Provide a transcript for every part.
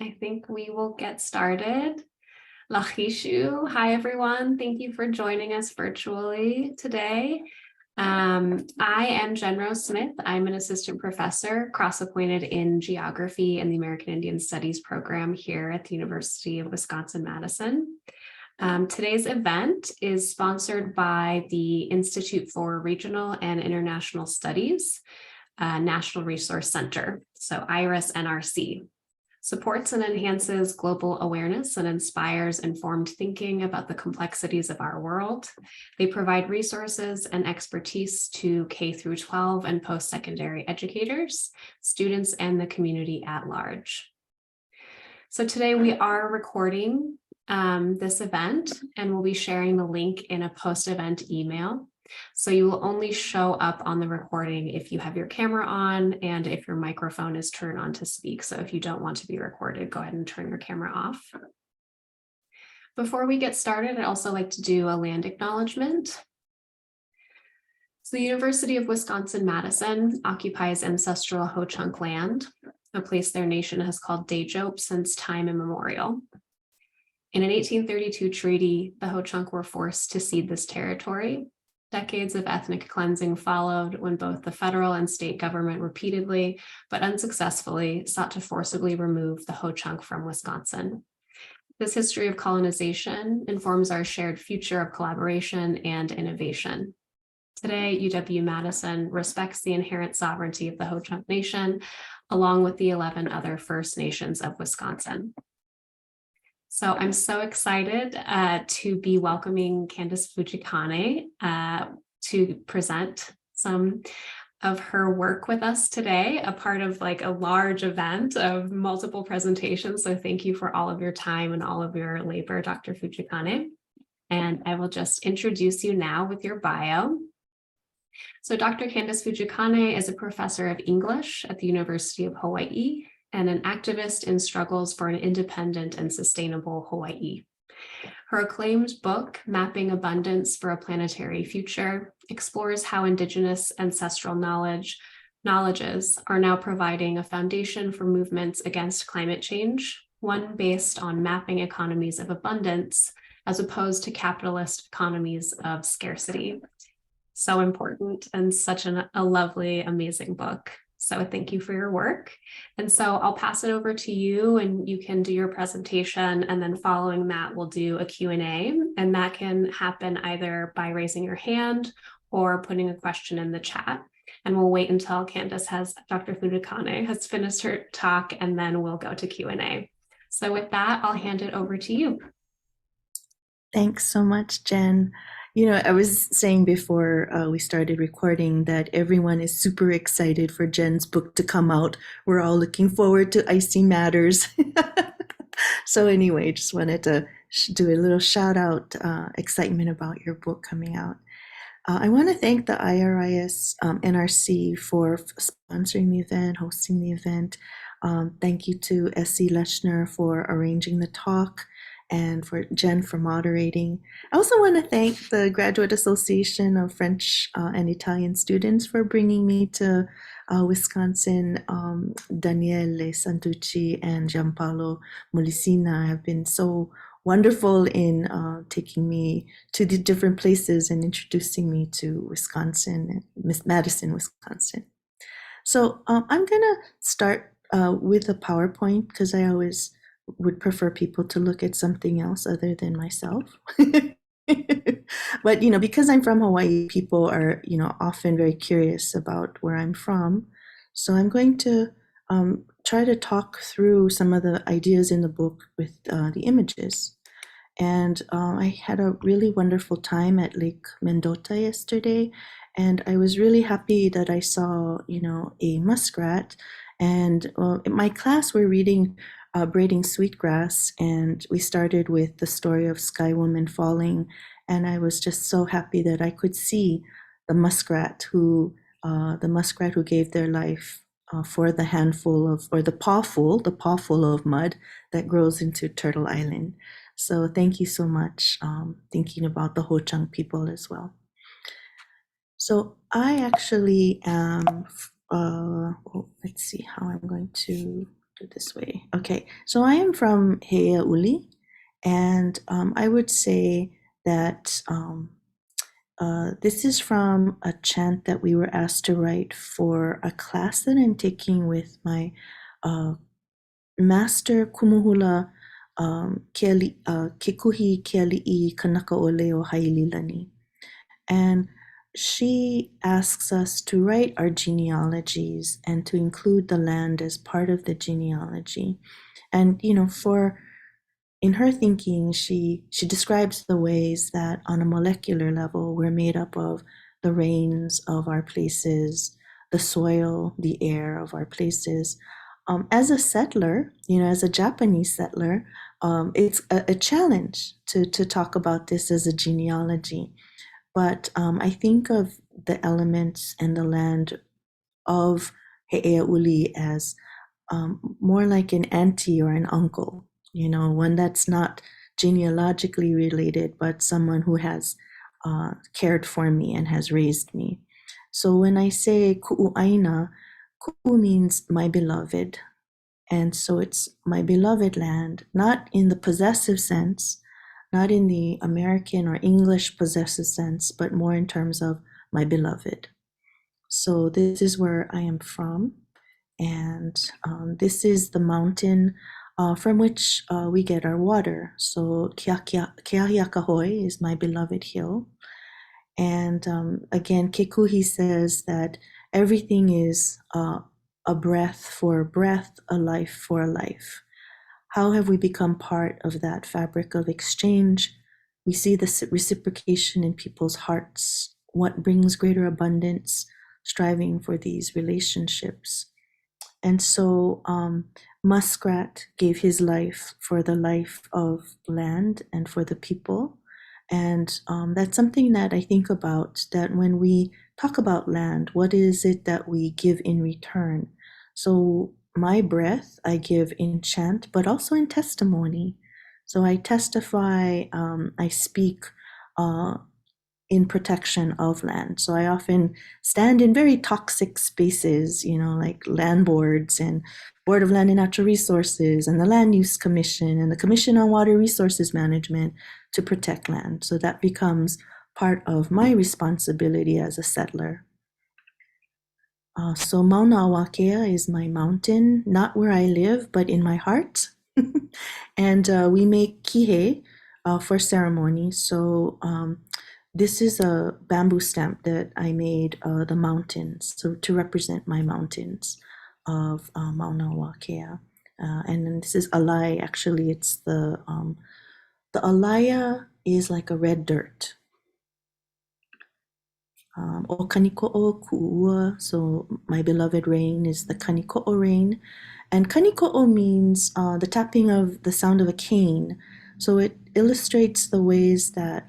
I think we will get started. Lachishu, hi everyone. Thank you for joining us virtually today. I am Jen Rose Smith. I'm an assistant professor, cross-appointed in geography and the American Indian Studies program here at the University of Wisconsin-Madison. Today's event is sponsored by the Institute for Regional and International Studies, National Resource Center, so IRIS-NRC. Supports and enhances global awareness and inspires informed thinking about the complexities of our world. They provide resources and expertise to K through 12 and post-secondary educators, students, and the community at large. So today we are recording this event, and we'll be sharing the link in a post-event email. So you will only show up on the recording if you have your camera on and if your microphone is turned on to speak. So if you don't want to be recorded, go ahead and turn your camera off. Before we get started, I'd also like to do a land acknowledgement. So the University of Wisconsin-Madison occupies ancestral Ho-Chunk land, a place their nation has called Dajope since time immemorial. In an 1832 treaty, the Ho-Chunk were forced to cede this territory. Decades of ethnic cleansing followed when both the federal and state government repeatedly, but unsuccessfully, sought to forcibly remove the Ho-Chunk from Wisconsin. This history of colonization informs our shared future of collaboration and innovation. Today, UW-Madison respects the inherent sovereignty of the Ho-Chunk Nation, along with the 11 other First Nations of Wisconsin. So I'm so excited to be welcoming Candace Fujikane to present some of her work with us today, a part of like a large event of multiple presentations. So thank you for all of your time and all of your labor, Dr. Fujikane. And I will just introduce you now with your bio. So Dr. Candace Fujikane is a professor of English at the University of Hawaiʻi and an activist in struggles for an independent and sustainable Hawaii. Her acclaimed book, Mapping Abundance for a Planetary Future, explores how Indigenous ancestral knowledges are now providing a foundation for movements against climate change, one based on mapping economies of abundance as opposed to capitalist economies of scarcity. So important and such a lovely, amazing book. So thank you for your work. And so I'll pass it over to you and you can do your presentation, and then following that, we'll do a Q&A, and that can happen either by raising your hand or putting a question in the chat. And we'll wait until Dr. Fujikane has finished her talk, and then we'll go to Q&A. So with that, I'll hand it over to you. Thanks so much, Jen. You know, I was saying before we started recording that everyone is super excited for Jen's book to come out. We're all looking forward to Icy Matters. So anyway, just wanted to do a little shout out, excitement about your book coming out. I want to thank the IRIS NRC for sponsoring the event, hosting the event. Thank you to S.C. Leshner for arranging the talk, and for Jen for moderating. I also want to thank the Graduate Association of French and Italian Students for bringing me to Wisconsin. Daniele Santucci and Giampaolo Molicina have been so wonderful in taking me to the different places and introducing me to Wisconsin, Madison, Wisconsin. So I'm gonna start with a PowerPoint because I always would prefer people to look at something else other than myself. But, you know, because I'm from Hawaii, people are, you know, often very curious about where I'm from. So I'm going to try to talk through some of the ideas in the book with the images. And I had a really wonderful time at Lake Mendota yesterday. And I was really happy that I saw, you know, a muskrat. And in my class, we're reading Braiding Sweetgrass, and we started with the story of Sky Woman falling, and I was just so happy that I could see the muskrat who gave their life for the handful of, or the pawful of mud that grows into Turtle Island. So thank you so much, thinking about the Ho-Chunk people as well. So I actually am, let's see how I'm going to do it this way. Okay, so I am from Heiauli, and I would say that this is from a chant that we were asked to write for a class that I'm taking with my Master Kumuhula Kekuhi Keali'i Kanaka o Leo Haililani. And she asks us to write our genealogies and to include the land as part of the genealogy. And, in her thinking, she describes the ways that on a molecular level, we're made up of the rains of our places, the soil, the air of our places. As a settler, as a Japanese settler, it's a challenge to talk about this as a genealogy. But I think of the elements and the land of He'ea'uli as more like an auntie or an uncle, one that's not genealogically related, but someone who has cared for me and has raised me. So when I say ku'u'aina, ku'u means my beloved. And so it's my beloved land, not in the possessive sense, not in the American or English possessive sense, but more in terms of my beloved. So this is where I am from. And this is the mountain from which we get our water. So Keahiakahoi is my beloved hill. And again, Kekuhi says that everything is a breath for a breath, a life for a life. How have we become part of that fabric of exchange? We see the reciprocation in people's hearts. What brings greater abundance? Striving for these relationships. And so Muskrat gave his life for the life of land and for the people. And that's something that I think about, that when we talk about land, what is it that we give in return? So my breath I give in chant, but also in testimony. So I testify, I speak in protection of land. So I often stand in very toxic spaces, like land boards and Board of Land and Natural Resources and the Land Use Commission and the Commission on Water Resources Management to protect land. So that becomes part of my responsibility as a settler. So Mauna Awakea is my mountain, not where I live, but in my heart. And we make kihe for ceremony. So this is a bamboo stamp that I made the mountains, so to represent my mountains of Mauna Wakea. And then this is alai. Actually, it's the alaya is like a red dirt. O kaniko'o ku'ua, so my beloved rain is the kaniko'o rain. And kaniko'o means the tapping of the sound of a cane. So it illustrates the ways that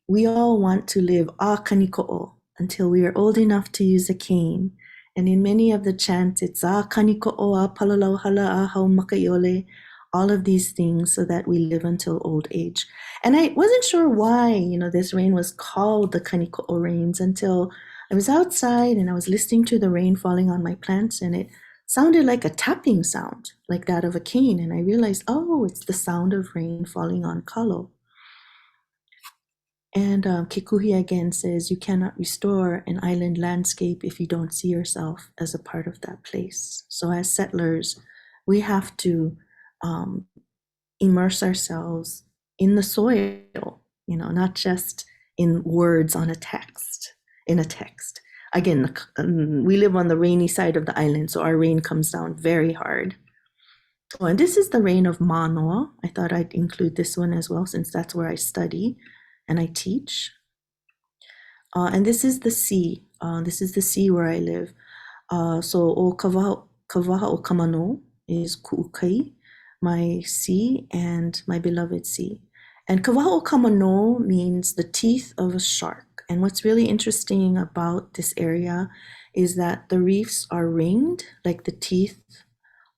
we all want to live a kaniko'o until we are old enough to use a cane. And in many of the chants, it's a kaniko'o, a palalau hala, a haumakaiole, all of these things so that we live until old age. And I wasn't sure why, this rain was called the kaniko'o rains until I was outside and I was listening to the rain falling on my plants, and it sounded like a tapping sound, like that of a cane. And I realized, oh, it's the sound of rain falling on kalo. And Kekuhi again says, you cannot restore an island landscape if you don't see yourself as a part of that place. So as settlers, we have to immerse ourselves in the soil, not just in words on a text, in a text. Again, we live on the rainy side of the island, so our rain comes down very hard. Oh, and this is the rain of Manoa. I thought I'd include this one as well, since that's where I study and I teach. And this is the sea. This is the sea where I live. So o kavaha o kamano is ku'ukai, my sea and my beloved sea. And kavaha o kamano means the teeth of a shark. And what's really interesting about this area is that the reefs are ringed like the teeth,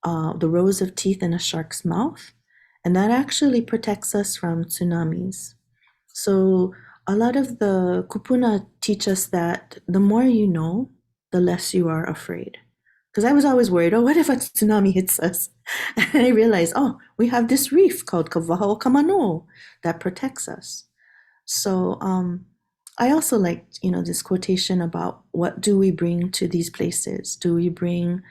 the rows of teeth in a shark's mouth. And that actually protects us from tsunamis. So a lot of the kupuna teach us that the more you know, the less you are afraid. because I was always worried, oh, what if a tsunami hits us? And I realized, oh, we have this reef called Kavaho Kamano that protects us. So I also liked, this quotation about what do we bring to these places? Do we bring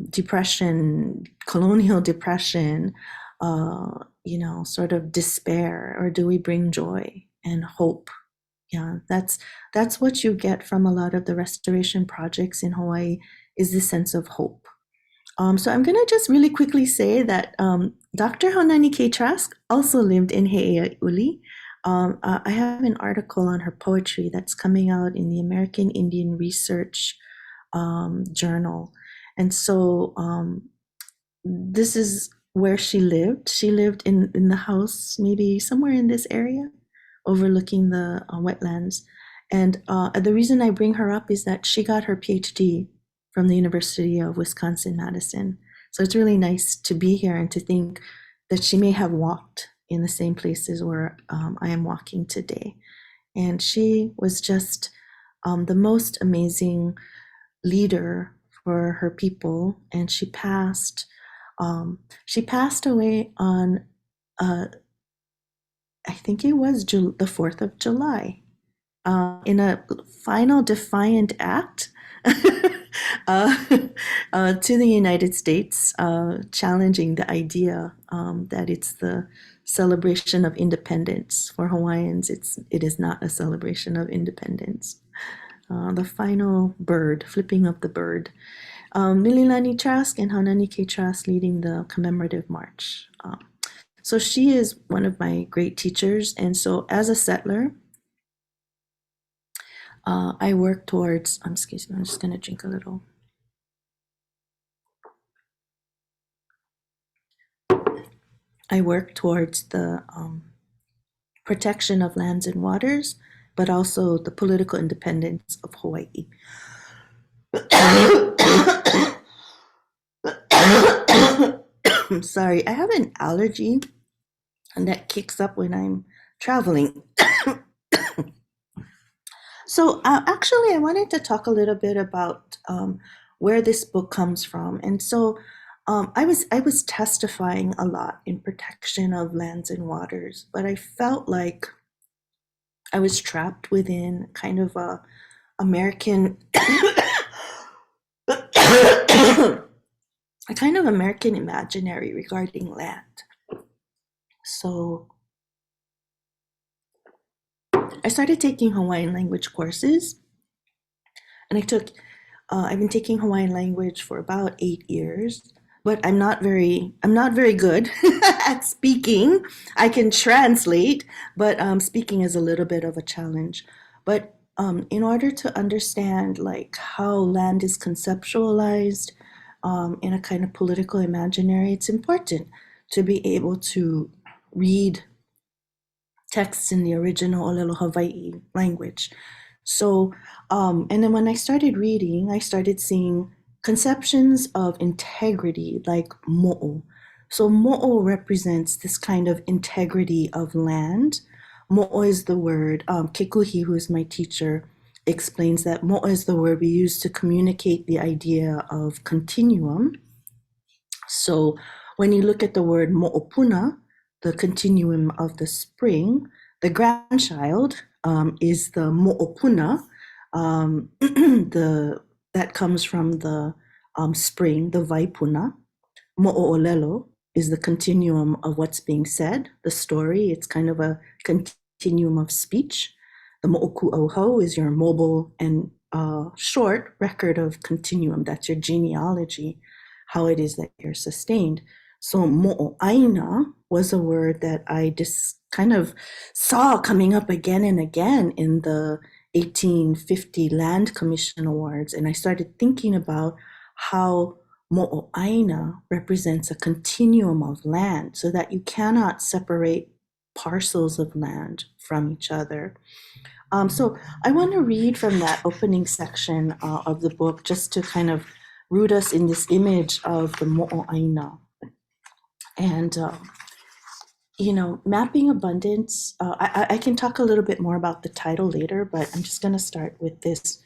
depression, colonial depression, sort of despair, or do we bring joy and hope? Yeah, that's what you get from a lot of the restoration projects in Hawaii, is this sense of hope. So I'm going to just really quickly say that Dr. Honani K. Trask also lived in Heiʻaʻiuli. I have an article on her poetry that's coming out in the American Indian Research Journal. And so this is where she lived. She lived in the house, maybe somewhere in this area, overlooking the wetlands. And the reason I bring her up is that she got her PhD from the University of Wisconsin-Madison. So it's really nice to be here and to think that she may have walked in the same places where I am walking today. And she was just the most amazing leader for her people. And she passed away on I think it was the 4th of July, in a final defiant act to the United States, challenging the idea that it's the celebration of independence. For Hawaiians, it is not a celebration of independence. The final bird, flipping of the bird. Mililani Trask and Hanani K. Trask leading the commemorative march. So she is one of my great teachers. And so as a settler, I work towards, excuse me, I'm just going to drink a little. I work towards the protection of lands and waters, but also the political independence of Hawaii. I'm sorry, I have an allergy and that kicks up when I'm traveling. So actually, I wanted to talk a little bit about where this book comes from. And so I was testifying a lot in protection of lands and waters, but I felt like I was trapped within kind of a American a kind of American imaginary regarding land. So I started taking Hawaiian language courses, and I've been taking Hawaiian language for about 8 years, but I'm not very good at speaking. I can translate, but speaking is a little bit of a challenge. But in order to understand like how land is conceptualized in a kind of political imaginary, it's important to be able to read texts in the original Olelo Hawai'i language. So, and then when I started reading, I started seeing conceptions of integrity like mo'o. So mo'o represents this kind of integrity of land. Mo'o is the word, Kekuhi, who is my teacher, explains that mo'o is the word we use to communicate the idea of continuum. So when you look at the word mo'opuna, the continuum of the spring, the grandchild is the mo'opuna, that comes from the spring, the vaipuna. Mo'olelo is the continuum of what's being said, the story. It's kind of a continuum of speech. The mo'oku'oho is your mobile and short record of continuum. That's your genealogy, how it is that you're sustained. So mo'oaina was a word that I just kind of saw coming up again and again in the 1850 Land Commission Awards. And I started thinking about how mo'oaina represents a continuum of land, so that you cannot separate parcels of land from each other. So I want to read from that opening section of the book, just to kind of root us in this image of the mo'oaina. And, mapping abundance, I can talk a little bit more about the title later, but I'm just going to start with this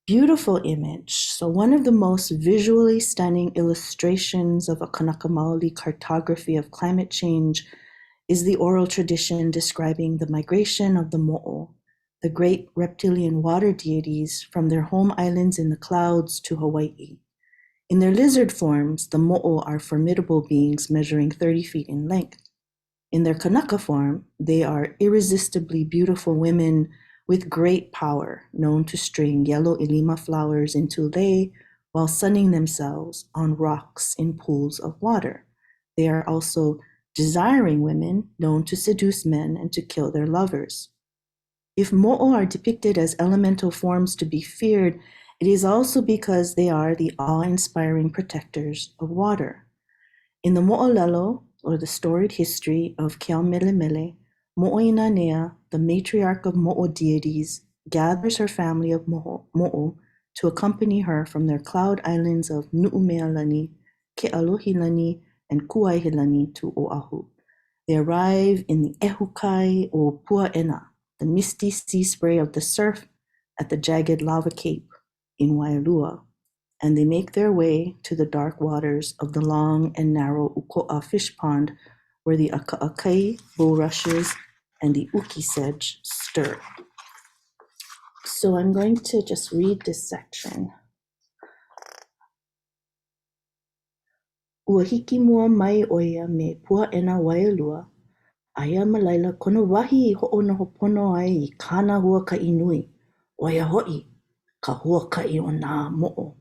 Beautiful image. So one of the most visually stunning illustrations of a Kanaka Maoli cartography of climate change is the oral tradition describing the migration of the mo'o, the great reptilian water deities, from their home islands in the clouds to Hawaii. In their lizard forms, the mo'o are formidable beings measuring 30 feet in length. In their Kanaka form, they are irresistibly beautiful women with great power, known to string yellow ilima flowers into lei while sunning themselves on rocks in pools of water. They are also desiring women, known to seduce men and to kill their lovers. If mo'o are depicted as elemental forms to be feared, it is also because they are the awe-inspiring protectors of water. In the mo'olelo, or the storied history of Keaomelemele, Mo'oinanea, the matriarch of mo'o deities, gathers her family of mo'o to accompany her from their cloud islands of Nu'umealani, Ke'alohilani, and Kuaihilani to Oahu. They arrive in the Ehukai or Pua'ena, the misty sea spray of the surf at the jagged lava cape in Waialua, and they make their way to the dark waters of the long and narrow Uko'a fish pond where the aka'akai, bulrushes, and the uki sedge stir. So I'm going to just read this section. Ua hiki mua mai oia me Pua'ena Waialua, aia malaila kona wahi I ho'onohopono ai I kāna huaka'i nui, oia ho'i, ka huaka'i o nā mo'o.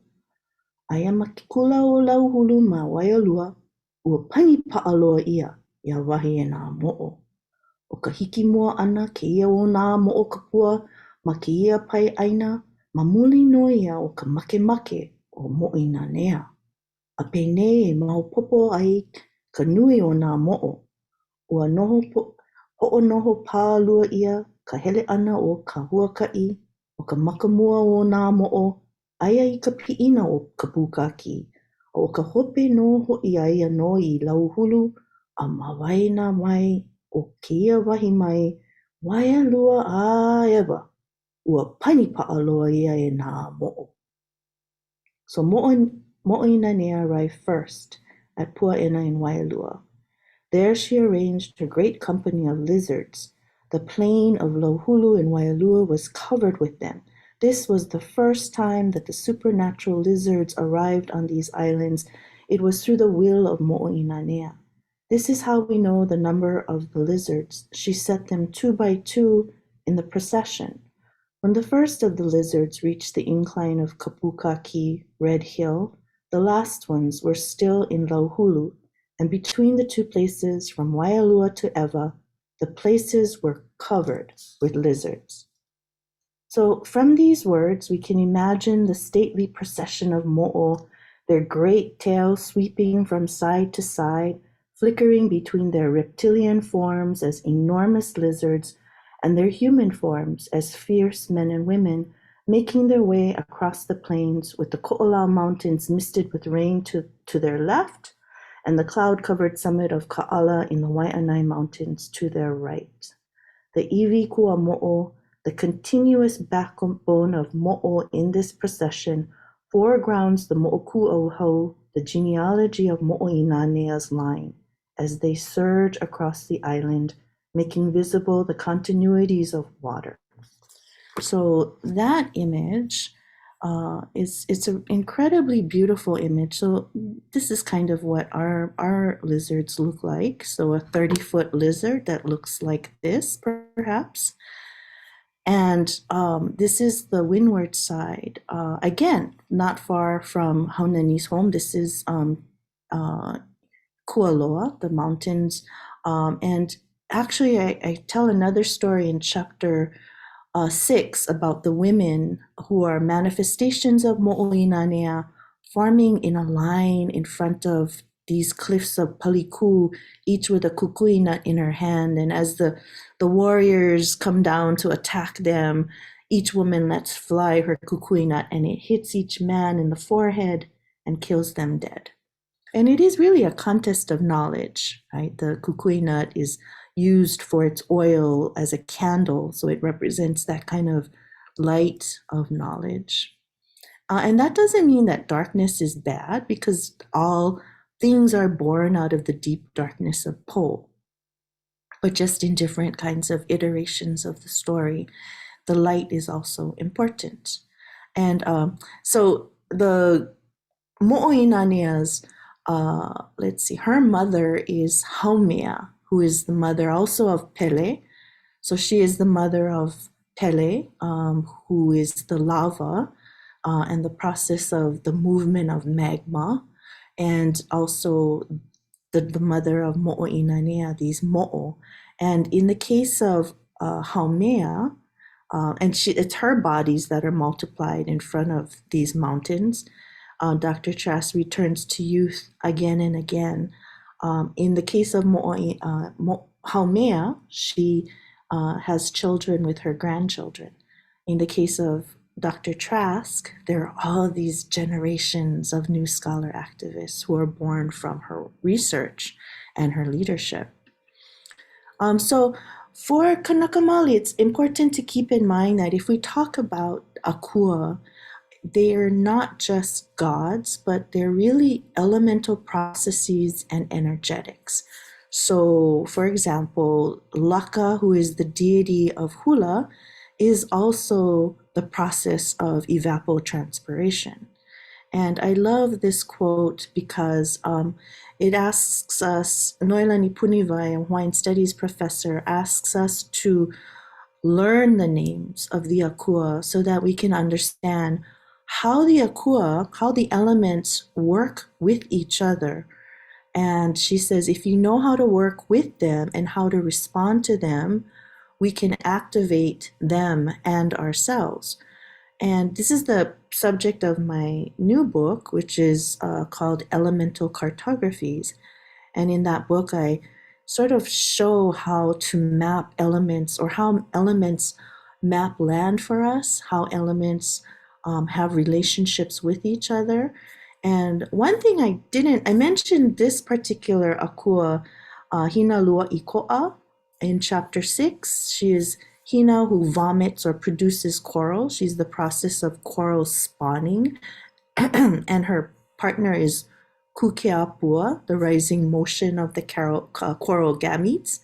Aia makikula o lauhulu ma Waialua, ua pani pa'aloa ia, ia wahi e nā mo'o. O ka hiki mua ana ke ia o nā mo'o kapua ma ke ia pai aina, ma muli no ia o ka makemake o mo'inanea. A pei e maopopo ai ka nui o nā mo'o. Ua ho'onoho pālua ia ka hele ana o ka huaka'i o ka makamua o nā mo'o aia I ka pi'ina o ka pukaki. O ka hope no ho'i aia no I lauhulu a mawaina mai o keia wahi mai Waialua a ewa. Ua pani pa'aloa ia e nā mo'o. So Mo'oinanea arrived first at Pua'ena in Waialua. There she arranged her great company of lizards. The plain of Louhulu in Waialua was covered with them. This was the first time that the supernatural lizards arrived on these islands. It was through the will of Mo'oinanea. This is how we know the number of the lizards. She set them 2 by 2 in the procession. When the first of the lizards reached the incline of Kapukaki, Red Hill, the last ones were still in Lauhulu, and between the two places from Waialua to Ewa, the places were covered with lizards. So from these words, we can imagine the stately procession of mo'o, their great tails sweeping from side to side, flickering between their reptilian forms as enormous lizards and their human forms as fierce men and women, making their way across the plains with the Ko'olau Mountains misted with rain to their left and the cloud-covered summit of Ka'ala in the Waianae Mountains to their right. The iwi kua mo'o, the continuous backbone of mo'o in this procession, foregrounds the mo'oku'auhau, the genealogy of Mo'oinanea's line, as they surge across the island, making visible the continuities of water. So that image it's an incredibly beautiful image. So this is kind of what our lizards look like. So a 30-foot lizard that looks like this, perhaps. And this is the windward side. Again, not far from Haunani's home. This is Kualoa, the mountains. And actually, I tell another story in chapter 6 about the women who are manifestations of Mo'oinanea farming in a line in front of these cliffs of Paliku, each with a kukui nut in her hand. And as the warriors come down to attack them, each woman lets fly her kukui nut and it hits each man in the forehead and kills them dead. And it is really a contest of knowledge, right? The kukui nut is used for its oil as a candle, so it represents that kind of light of knowledge. And that doesn't mean that darkness is bad, because all things are born out of the deep darkness of Po, but just in different kinds of iterations of the story. The light is also important. And so the Mo'oinania's, let's see, her mother is Haumea, who is the mother also of Pele. So she is the mother of Pele, who is the lava and the process of the movement of magma, and also the mother of Mo'oinanea, these Mo'o. And in the case of Haumea, and it's her bodies that are multiplied in front of these mountains. Dr. Trask returns to youth again and again. In the case of Haumea, she has children with her grandchildren. In the case of Dr. Trask, there are all these generations of new scholar activists who are born from her research and her leadership. So for Kanaka Maoli, it's important to keep in mind that if we talk about Akua, they are not just gods, but they're really elemental processes and energetics. So, for example, Laka, who is the deity of hula, is also the process of evapotranspiration. And I love this quote because it asks us, Noelani Punivai, a Hawaiian Studies professor, asks us to learn the names of the Akua so that we can understand how the Akua, how the elements work with each other. And she says, if you know how to work with them and how to respond to them, we can activate them and ourselves. And this is the subject of my new book, which is called Elemental Cartographies. And in that book, I sort of show how to map elements, or how elements map land for us, how elements have relationships with each other. And one thing I mentioned this particular Akua, Hina Lua Iko'a, in chapter 6. She is Hina who vomits or produces coral. She's the process of coral spawning. And her partner is Kukeapua, the rising motion of the coral gametes.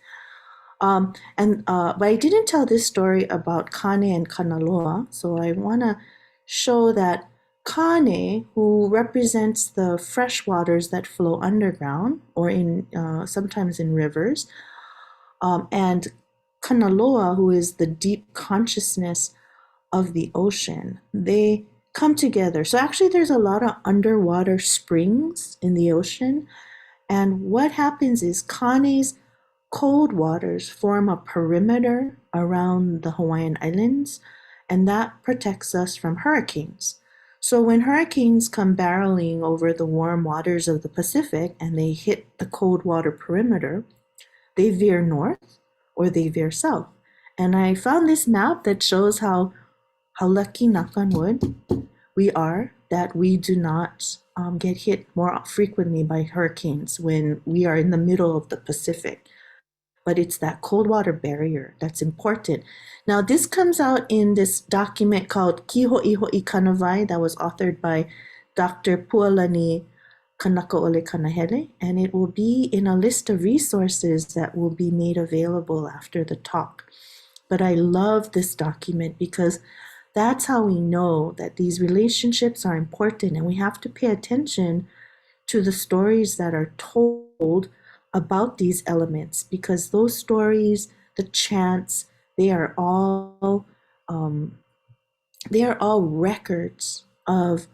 But I didn't tell this story about Kane and Kanaloa, so I want to show that Kane, who represents the fresh waters that flow underground or in sometimes in rivers, and Kanaloa, who is the deep consciousness of the ocean, they come together. So actually there's a lot of underwater springs in the ocean. And what happens is Kane's cold waters form a perimeter around the Hawaiian Islands, and that protects us from hurricanes. So when hurricanes come barreling over the warm waters of the Pacific and they hit the cold water perimeter, they veer north or they veer south. And I found this map that shows how lucky, knock on wood, we are that we do not get hit more frequently by hurricanes when we are in the middle of the Pacific. But it's that cold water barrier that's important. Now, this comes out in this document called Kiho'iho'i Kanawai that was authored by Dr. Pualani Kanakaole Kanahele, and it will be in a list of resources that will be made available after the talk. But I love this document because that's how we know that these relationships are important, and we have to pay attention to the stories that are told about these elements, because those stories, the chants, they are all records of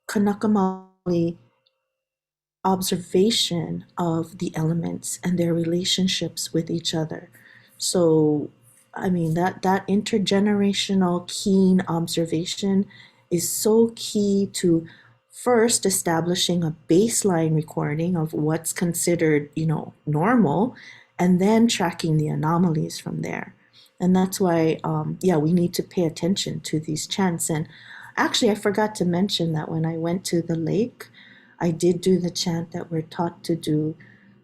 Kanaka Maoli observation of the elements and their relationships with each other. So, I mean, that intergenerational keen observation is so key to first establishing a baseline recording of what's considered, normal, and then tracking the anomalies from there. And that's why, we need to pay attention to these chants. And actually, I forgot to mention that when I went to the lake, I did do the chant that we're taught to do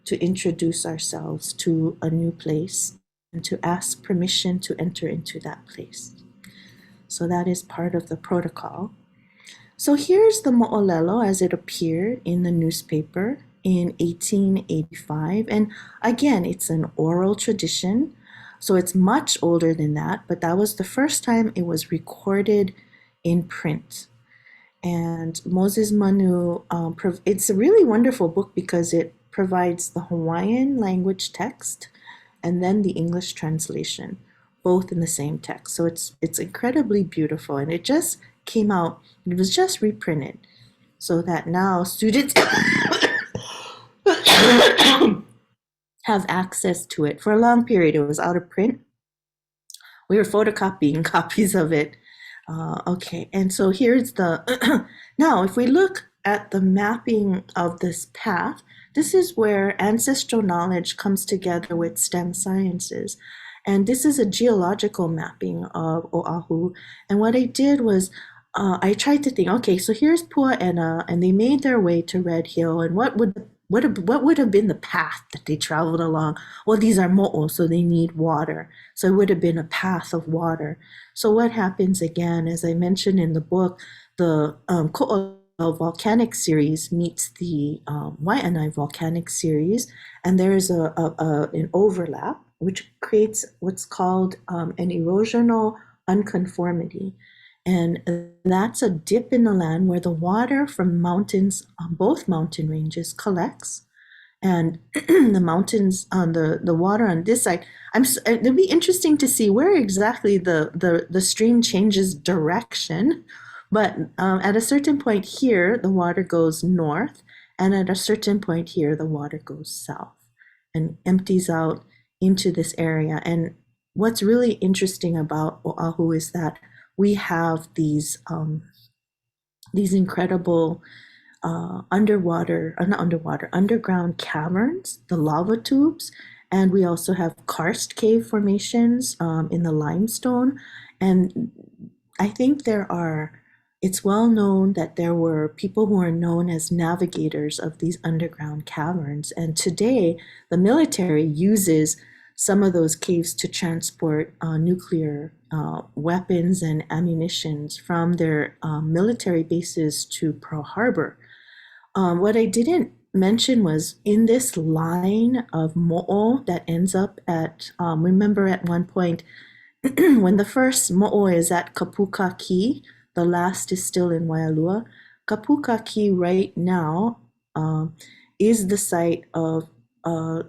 to introduce ourselves to a new place and to ask permission to enter into that place. So that is part of the protocol. So here's the mo'olelo as it appeared in the newspaper in 1885. And again, it's an oral tradition. So it's much older than that, but that was the first time it was recorded in print. And Moses Manu, it's a really wonderful book because it provides the Hawaiian language text and then the English translation, both in the same text. So it's incredibly beautiful, and it just came out. It was just reprinted, so that now students have access to it. For a long period, it was out of print. We were photocopying copies of it. Okay, and so here's the, now if we look at the mapping of this path, this is where ancestral knowledge comes together with STEM sciences. And this is a geological mapping of Oahu. And what I did was I tried to think, okay, so here's Pua'ena, and they made their way to Red Hill, and what would have been the path that they traveled along? Well, these are mo'o, so they need water. So it would have been a path of water. So what happens again, as I mentioned in the book, the Ko'olau volcanic series meets the Waianae volcanic series, and there is an overlap, which creates what's called an erosional unconformity. And that's a dip in the land where the water from mountains on both mountain ranges collects. And the mountains on the water on this side, it'll be interesting to see where exactly the stream changes direction. But at a certain point here, the water goes north, and at a certain point here, the water goes south and empties out into this area. And what's really interesting about Oahu is that we have these incredible underground caverns, the lava tubes, and we also have karst cave formations in the limestone. And I think it's well known that there were people who are known as navigators of these underground caverns. And today, the military uses some of those caves to transport nuclear weapons and ammunitions from their military bases to Pearl Harbor. What I didn't mention was in this line of mo'o that ends up at, remember at one point, when the first mo'o is at Kapukaki, the last is still in Waialua. Kapukaki right now is the site of a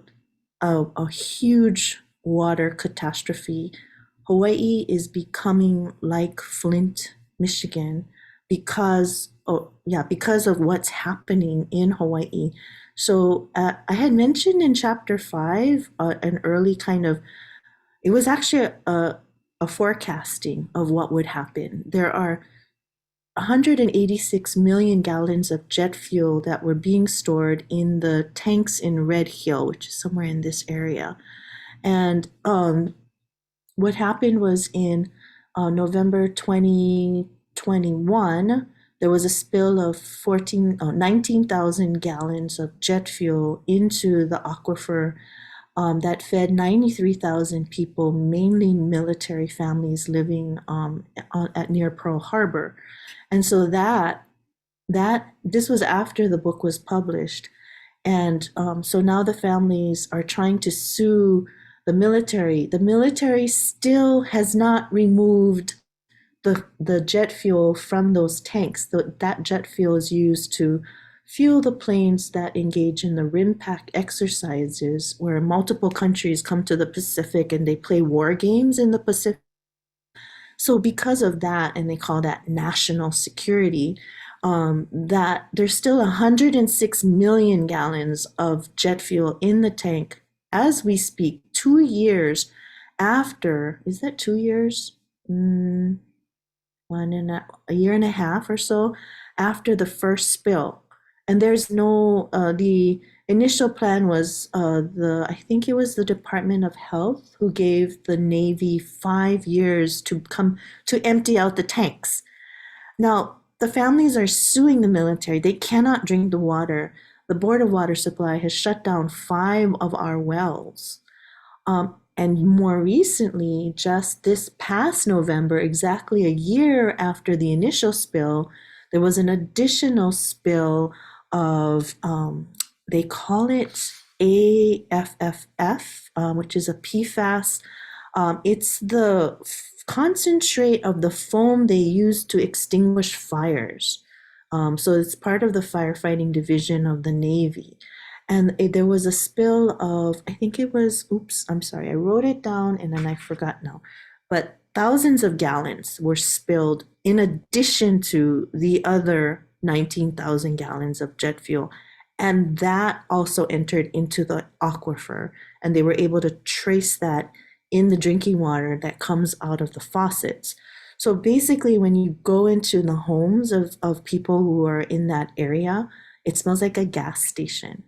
huge water catastrophe. Hawaii is becoming like Flint, Michigan, because of what's happening in Hawaii. So I had mentioned in chapter 5 an early kind of, it was actually a forecasting of what would happen. There are 186 million gallons of jet fuel that were being stored in the tanks in Red Hill, which is somewhere in this area. And what happened was in November 2021, there was a spill of 19,000 gallons of jet fuel into the aquifer that fed 93,000 people, mainly military families living at near Pearl Harbor. And so this was after the book was published. And so now the families are trying to sue the military. The military still has not removed the jet fuel from those tanks. That jet fuel is used to fuel the planes that engage in the RIMPAC exercises, where multiple countries come to the Pacific and they play war games in the Pacific. So because of that, and they call that national security, that there's still 106 million gallons of jet fuel in the tank as we speak, 2 years after, is that 2 years? A year and a half or so after the first spill. And there's no, the initial plan was I think it was the Department of Health who gave the Navy 5 years to empty out the tanks. Now, the families are suing the military. They cannot drink the water. The Board of Water Supply has shut down 5 of our wells. And more recently, just this past November, exactly a year after the initial spill, there was an additional spill of, they call it AFFF, which is a PFAS. It's the concentrate of the foam they use to extinguish fires. So it's part of the firefighting division of the Navy. And there was a spill of, I think it was, oops, I'm sorry, I wrote it down and then I forgot now. But thousands of gallons were spilled in addition to the other 19,000 gallons of jet fuel. And that also entered into the aquifer. And they were able to trace that in the drinking water that comes out of the faucets. So basically, when you go into the homes of people who are in that area, it smells like a gas station.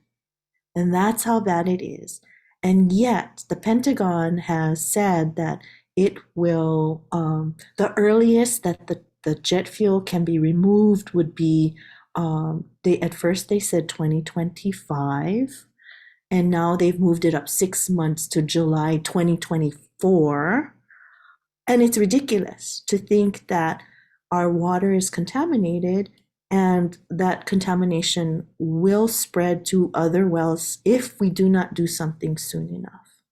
And that's how bad it is. And yet, the Pentagon has said that it will, the earliest that the jet fuel can be removed would be, at first they said 2025, and now they've moved it up 6 months to July 2024. And it's ridiculous to think that our water is contaminated and that contamination will spread to other wells if we do not do something soon enough.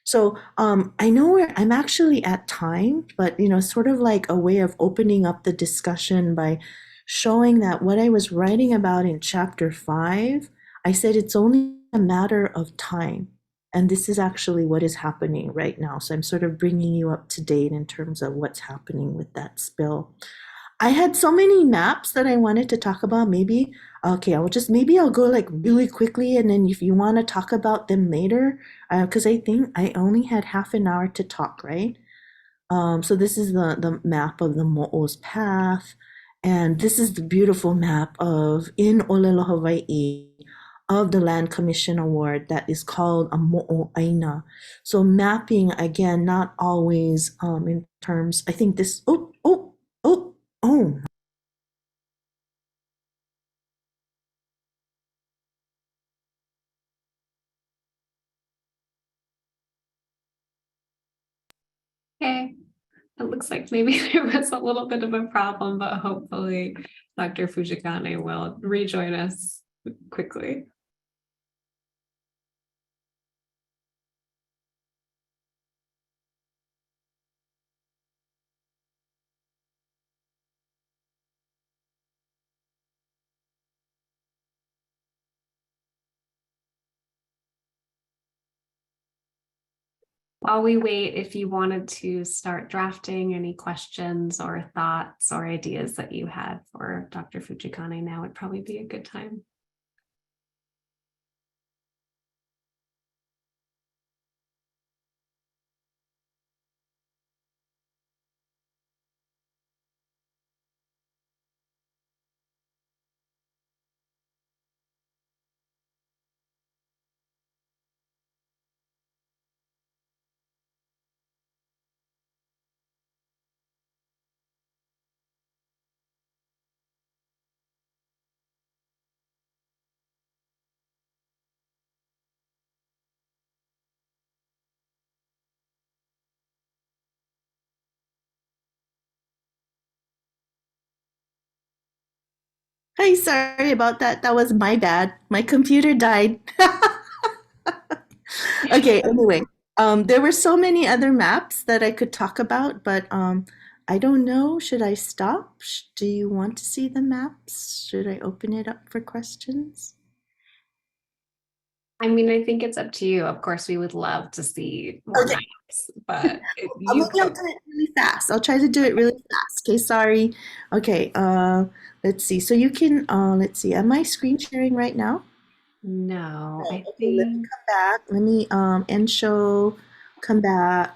So I know I'm actually at time, but sort of like a way of opening up the discussion by showing that what I was writing about in chapter 5, I said it's only a matter of time. And this is actually what is happening right now. So I'm sort of bringing you up to date in terms of what's happening with that spill. I had so many maps that I wanted to talk about. Maybe I'll go like really quickly, and then if you want to talk about them later, because I think I only had half an hour to talk, right? So this is the map of the Mo'o's path, and this is the beautiful map of in Olelo, Hawaii, of the Land Commission Award that is called a Mo'o'aina. So mapping, again, not always in terms, I think this, oh. Okay, it looks like maybe there was a little bit of a problem, but hopefully Dr. Fujikane will rejoin us quickly. While we wait, if you wanted to start drafting any questions or thoughts or ideas that you had for Dr. Fujikane, now would probably be a good time. Hey, sorry about that. That was my bad. My computer died. Okay, anyway, there were so many other maps that I could talk about, but I don't know. Should I stop? Do you want to see the maps? Should I open it up for questions? I mean, I think it's up to you. Of course, we would love to see more Okay. maps, but Maybe I'll do it really fast. I'll try to do it really fast. Okay, sorry. Okay, let's see. So you can, let's see. Am I screen sharing right now? no, No. I Okay, let me think come back. Let me end show, come back,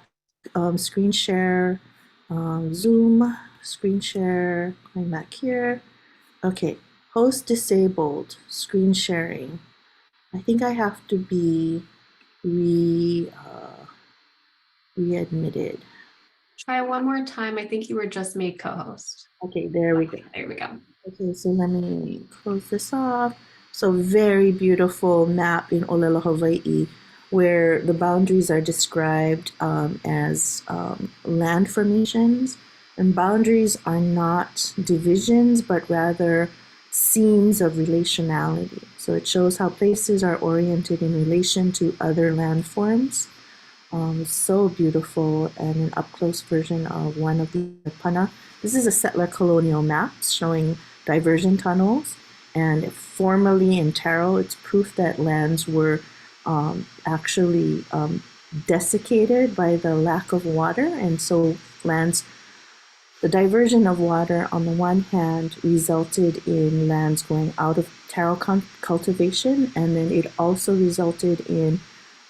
screen share, Zoom, screen share, going back here. Okay, host disabled, screen sharing. I think I have to be readmitted. try one more time. I think you were just made co-host. Okay, there we go. There we go. Okay, so let me close this off. So very beautiful map in Olelo, Hawaii, where the boundaries are described as land formations. And boundaries are not divisions, but rather seams of relationality. So it shows how places are oriented in relation to other landforms. So beautiful, and an up-close version of one of the pana. This is a settler colonial map showing diversion tunnels, and formally in tarot, it's proof that lands were actually desiccated by the lack of water, and so lands, the diversion of water on the one hand resulted in lands going out of taro cultivation, and then it also resulted in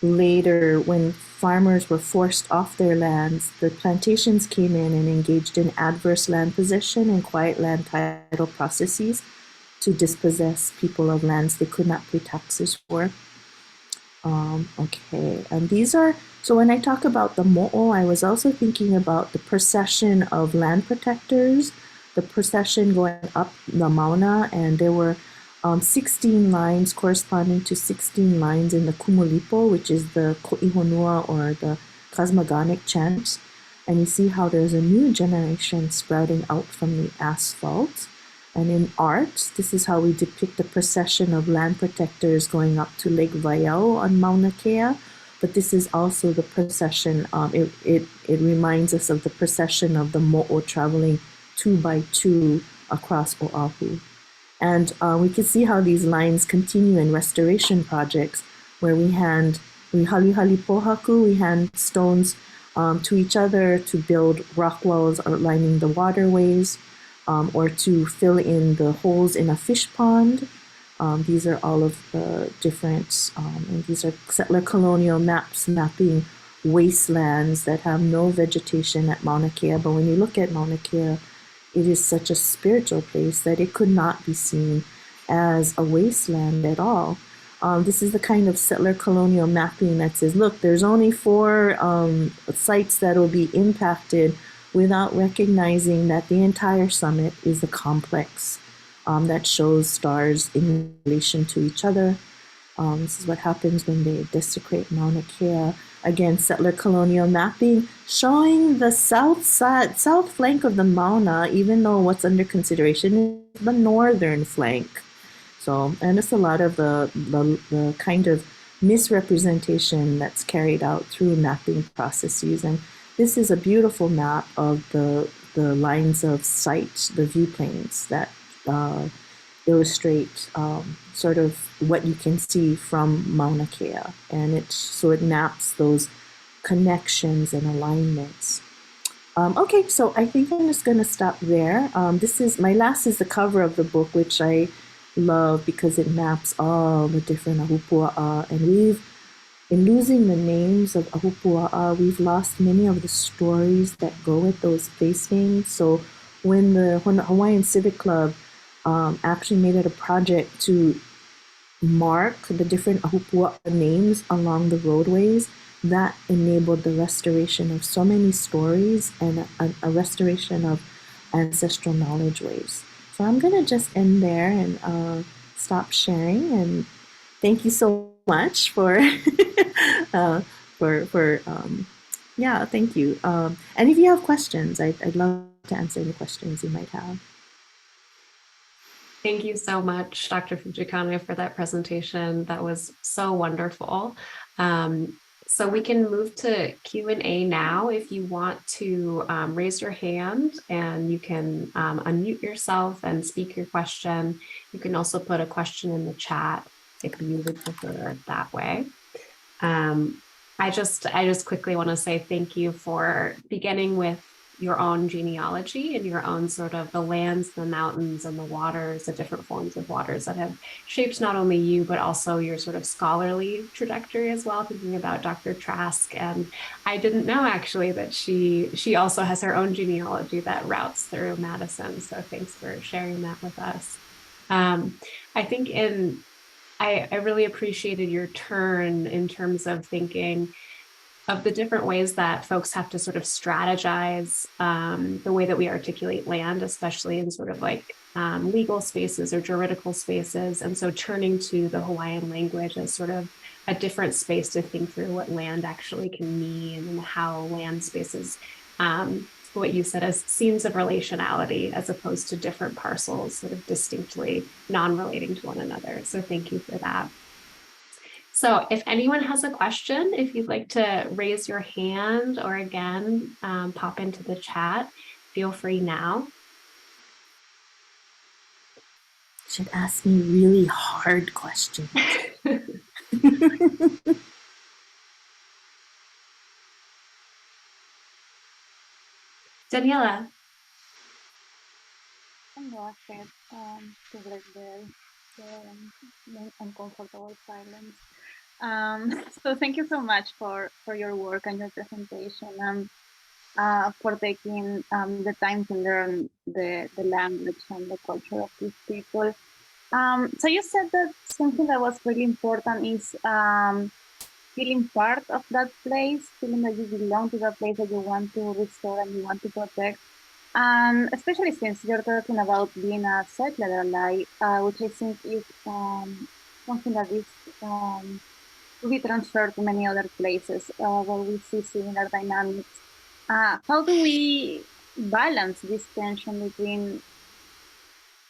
later, when farmers were forced off their lands, the plantations came in and engaged in adverse land possession and quiet land title processes to dispossess people of lands they could not pay taxes for. Okay, and these are, so when I talk about the mo'o, I was also thinking about the procession of land protectors, the procession going up the mauna, and there were 16 lines corresponding to 16 lines in the kumulipo, which is the ko'ihonua or the cosmogonic chant. And you see how there's a new generation sprouting out from the asphalt. And in art, this is how we depict the procession of land protectors going up to Lake Waiau on Mauna Kea. But this is also the procession, it reminds us of the procession of the mo'o traveling 2 by 2 across Oahu. And we can see how these lines continue in restoration projects where we hand pohaku, we hand stones to each other to build rock walls outlining the waterways, or to fill in the holes in a fish pond. These are all of the different, and these are settler colonial maps mapping wastelands that have no vegetation at Mauna Kea. But when you look at Mauna Kea, it is such a spiritual place that it could not be seen as a wasteland at all. This is the kind of settler colonial mapping that says, look, there's only 4 sites that will be impacted, without recognizing that the entire summit is a complex that shows stars in relation to each other. This is what happens when they desecrate Mauna Kea. Again, settler colonial mapping showing the south flank of the Mauna, even though what's under consideration is the northern flank. So, and it's a lot of the kind of misrepresentation that's carried out through mapping processes. And this is a beautiful map of the lines of sight, the view planes that illustrate sort of what you can see from Mauna Kea. And it maps those connections and alignments. Okay, so I think I'm just going to stop there. This is, my last is the cover of the book, which I love because it maps all the different ahupua'a, and in losing the names of ahupua'a, we've lost many of the stories that go with those place names. So when the Hawaiian Civic Club actually made it a project to mark the different ahupua'a names along the roadways, that enabled the restoration of so many stories and a restoration of ancestral knowledge ways. So I'm going to just end there and stop sharing, and thank you so much for yeah, thank you. And if you have questions, I'd love to answer any questions you might have. Thank you so much, Dr. Fujikane, for that presentation. That was so wonderful. So we can move to Q&A now. If you want to raise your hand, and you can unmute yourself and speak your question. You can also put a question in the chat if you would prefer it that way. I just quickly want to say thank you for beginning with your own genealogy and your own sort of the lands, the mountains, and the waters, the different forms of waters that have shaped not only you, but also your sort of scholarly trajectory as well, thinking about Dr. Trask. And I didn't know actually that she also has her own genealogy that routes through Madison. So thanks for sharing that with us. I think I really appreciated your turn in terms of thinking of the different ways that folks have to sort of strategize the way that we articulate land, especially in sort of like legal spaces or juridical spaces. And so turning to the Hawaiian language as sort of a different space to think through what land actually can mean and how land spaces what you said as scenes of relationality as opposed to different parcels sort of distinctly non-relating to one another. So thank you for that. So if anyone has a question, if you'd like to raise your hand or again, pop into the chat, feel free now. Should ask me really hard questions. Daniela. Gracias sobre the uncomfortable silence. So thank you so much for your work and your presentation and for taking the time to learn the language and the culture of these people. So you said that something that was really important is feeling part of that place, feeling that you belong to that place that you want to restore and you want to protect. And especially since you're talking about being a settler ally, which I think is something that is to be transferred to many other places where we see similar dynamics. How do we balance this tension between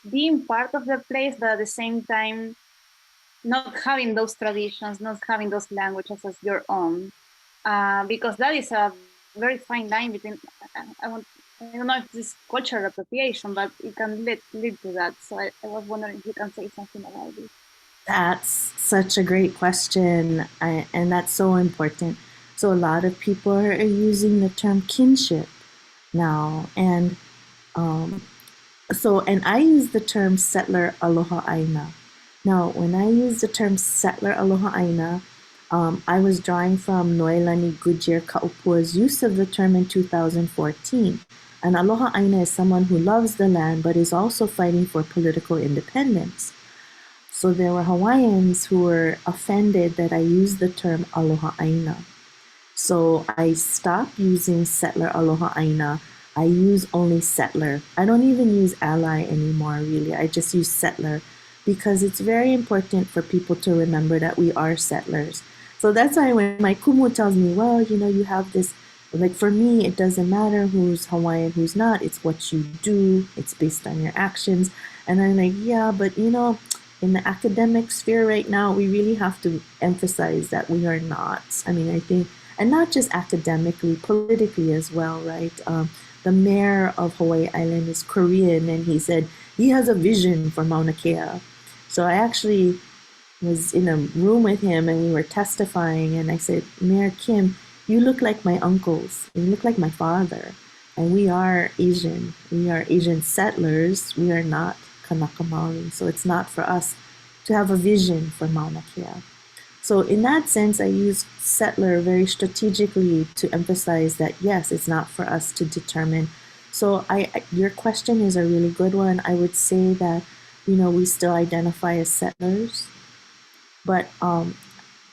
being part of the place, but at the same time not having those traditions, not having those languages as your own? Because that is a very fine line between, I don't know if this is cultural appropriation, but it can lead to that. So I was wondering if you can say something about this. That's such a great question, and that's so important. So a lot of people are using the term kinship now, and and I use the term settler aloha aina. Now, when I use the term settler aloha aina, I was drawing from Noelani Goodyear Kaupua's use of the term in 2014. And aloha aina is someone who loves the land but is also fighting for political independence. So there were Hawaiians who were offended that I used the term aloha aina. So I stopped using settler aloha aina. I use only settler. I don't even use ally anymore, really. I just use settler because it's very important for people to remember that we are settlers. So that's why when my kumu tells me, well, you have this, like for me, it doesn't matter who's Hawaiian, who's not. It's what you do. It's based on your actions. And I'm like, yeah, but in the academic sphere right now, we really have to emphasize that we are not. I mean, I think, and not just academically, politically as well, right? The mayor of Hawaii Island is Korean, and he said he has a vision for Mauna Kea. So I actually was in a room with him, and we were testifying, and I said, Mayor Kim, you look like my uncles. You look like my father. And we are Asian. We are Asian settlers. We are not Kanaka Maoli. So it's not for us to have a vision for Mauna Kea. So in that sense, I use settler very strategically to emphasize that, yes, it's not for us to determine. So your question is a really good one. I would say that, we still identify as settlers. But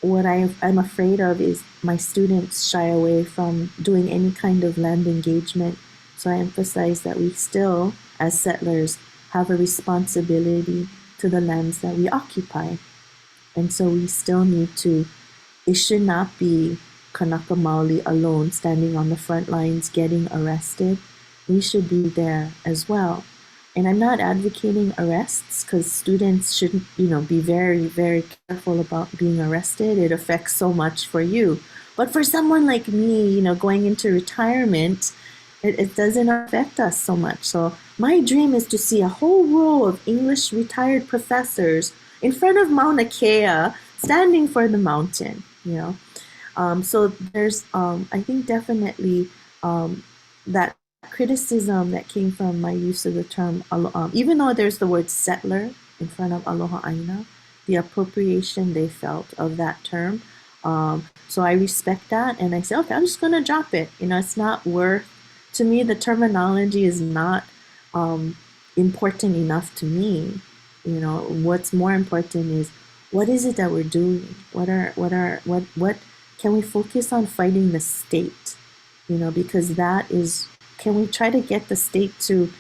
what I'm afraid of is my students shy away from doing any kind of land engagement. So I emphasize that we still, as settlers, have a responsibility to the lands that we occupy. And so we still need to, it should not be Kanaka Maoli alone standing on the front lines getting arrested. We should be there as well. And I'm not advocating arrests because students shouldn't, be very, very careful about being arrested. It affects so much for you. But for someone like me, going into retirement, it doesn't affect us so much. So my dream is to see a whole row of English retired professors in front of Mauna Kea, standing for the mountain, So there's, I think definitely that criticism that came from my use of the term, even though there's the word settler in front of aloha aina, the appropriation they felt of that term. So I respect that, and I say, okay, I'm just going to drop it. It's not worth, to me, the terminology is not important enough to me. What's more important is what is it that we're doing? What can we focus on fighting the state? Because that is, can we try to get the state to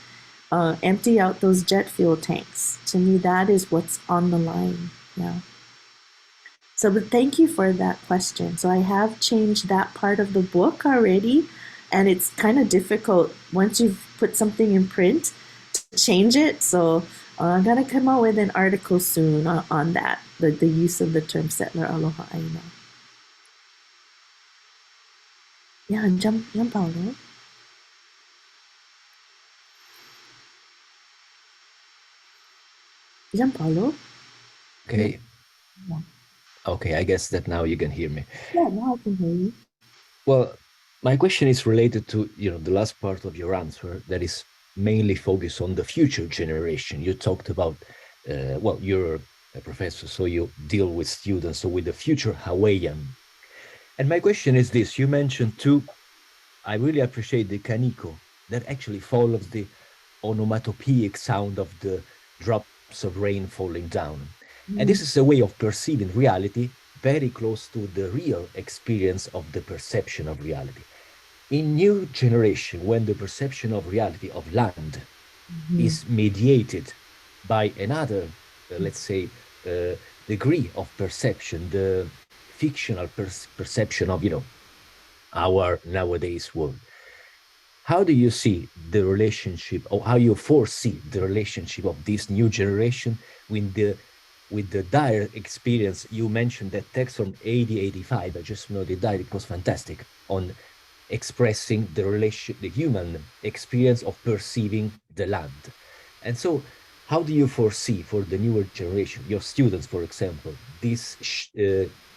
empty out those jet fuel tanks? To me, that is what's on the line. Yeah. So, but thank you for that question. So I have changed that part of the book already And it's kind of difficult once you've put something in print to change it. So I'm going to come out with an article soon on that, the use of the term settler aloha aina. Yeah, jump Paulo. Paulo. Okay. Yeah. Okay, I guess that now you can hear me. Yeah, now I can hear you. Well, my question is related to, the last part of your answer that is mainly focused on the future generation. You talked about, well, you're a professor, so you deal with students, so with the future Hawaiian. And my question is this, you mentioned too, I really appreciate the kaniko that actually follows the onomatopoeic sound of the drops of rain falling down. And this is a way of perceiving reality very close to the real experience of the perception of reality. In new generation, when the perception of reality of land is mediated by another, let's say, degree of perception, the fictional perception of, our nowadays world. How do you see the relationship, or how you foresee the relationship of this new generation with the dire experience? You mentioned that text from 8085, I just noted that it was fantastic on expressing the human experience of perceiving the land. And so how do you foresee for the newer generation, your students, for example, this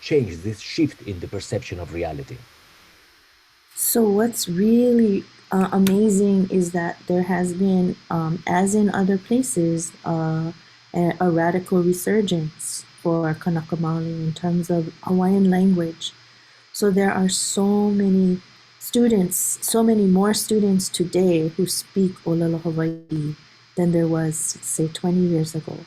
change, this shift in the perception of reality? So what's really amazing is that there has been, as in other places, a radical resurgence for Kanaka Maoli in terms of Hawaiian language. So there are so many students, so many more students today who speak Olelo Hawaii than there was, say, 20 years ago.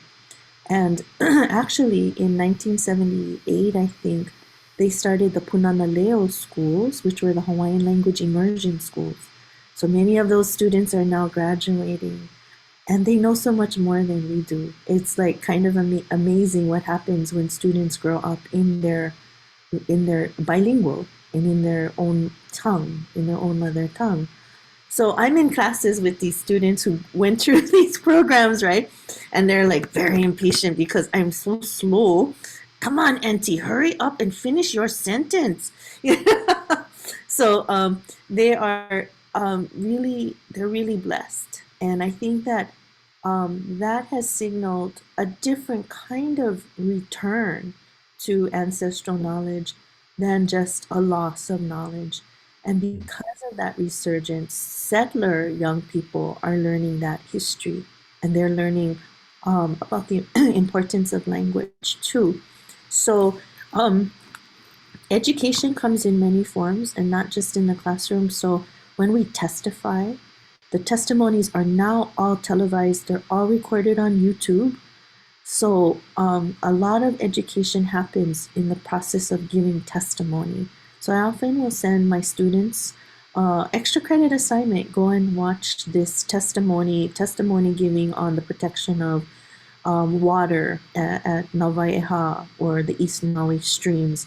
And actually, in 1978, I think, they started the Punanaleo schools, which were the Hawaiian language immersion schools. So many of those students are now graduating, and they know so much more than we do. It's like kind of amazing what happens when students grow up in their bilingual and in their own tongue, in their own mother tongue. So I'm in classes with these students who went through these programs, right? And they're like very impatient because I'm so slow. Come on, Auntie, hurry up and finish your sentence. So they are they're really blessed. And I think that that has signaled a different kind of return to ancestral knowledge than just a loss of knowledge. And because of that resurgence, settler young people are learning that history, and they're learning about the importance of language too. So education comes in many forms and not just in the classroom. So when we testify, the testimonies are now all televised. They're all recorded on YouTube. So a lot of education happens in the process of giving testimony. So I often will send my students extra credit assignment, go and watch this testimony giving on the protection of water at Nawaiʻeha or the East Maui streams.